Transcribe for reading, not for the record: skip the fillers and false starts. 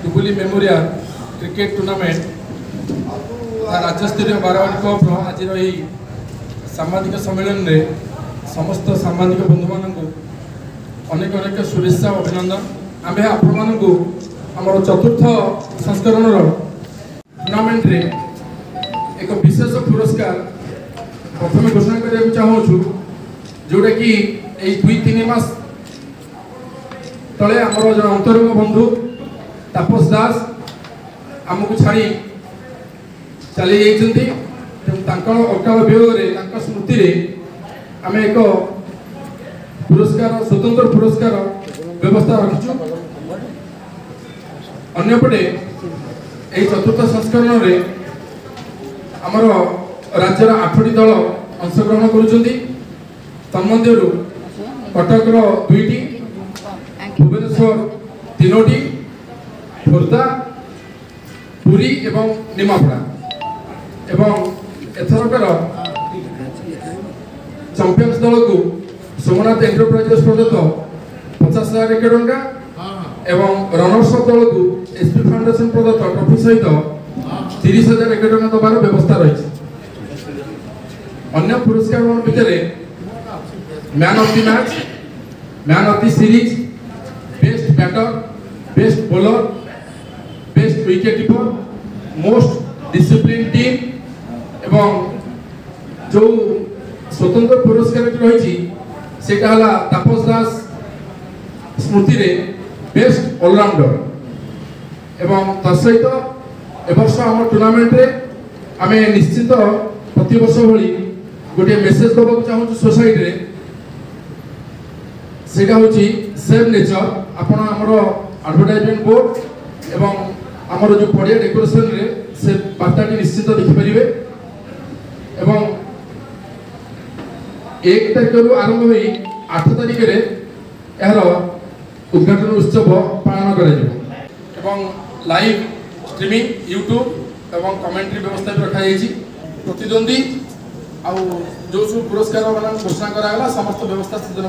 डुबुली memorial cricket tournament राज्यस्तरीय Barabati cup आज सांबादिक सम्मेलन में समस्त सांबादिक बंधु मान अनेक अनेक शुभेच्छा अभिनंदन। आम आपण चतुर्थ संस्करण टूर्नामेंट रे एक विशेष पुरस्कार प्रथम घोषणा करने चाहूँ जोटा कि 2-3 मास तले आमर जो अंतरंग बंधु तापस दास आमको छाड़ी चली जाती अकाल वियोग स्मृति आम एक पुरस्कार स्वतंत्र पुरस्कार व्यवस्था रखीचु। अन्यपटे यही चतुर्थ संस्करण में आमर राज्यर 8टी दल अंशग्रहण करुँच। तन्मध्यरु कटक 2टी, भुवनेश्वर 3टी, खोर्धा, पुरी एवं निमापड़ा एवं एथरकर चैंपियंस दल को सोमनाथ एंटरप्राइजेस प्रदत्त 50,000 टंका एवं रनर्स दल को एसपी फाउंडेशन प्रदत्त ट्रॉफी सहित 30,000 टंका दबार व्यवस्था रही। अन्य पुरस्कार भितर man of the match, man of the series, best batter, best bowler, best wicket keeper, most discipline team एवं जो स्वतंत्र पुरस्कार रही सेटा हला तापस दास स्मृति रे बेस्ट ऑलराउंडर एवं तत्सहित एवर्ष आम टूर्नामेंट रे आमे निश्चित प्रति वर्ष भली गोटे मेसेज दबाक चाहूँ सोसाइटी रे सेटा होची सेव नेचर। आपण हमर एडवर्टाइजमेंट बोर्ड एवं हमर जो पड़िया डेकोरेशन रे से बार्ताटी निश्चित देखि परिबे एवं 1 तारिख रु आरंभ होई 8 तारिख रे यार उद्घाटन उत्सव पालन करा जिवो एवं लाइव स्ट्रीमिंग यूट्यूब एवं कमेंट्री व्यवस्था भी रखा जायछि। प्रतिद्वंदी आउ जो पुरस्कार घोषणा करा समस्त व्यवस्था से दिन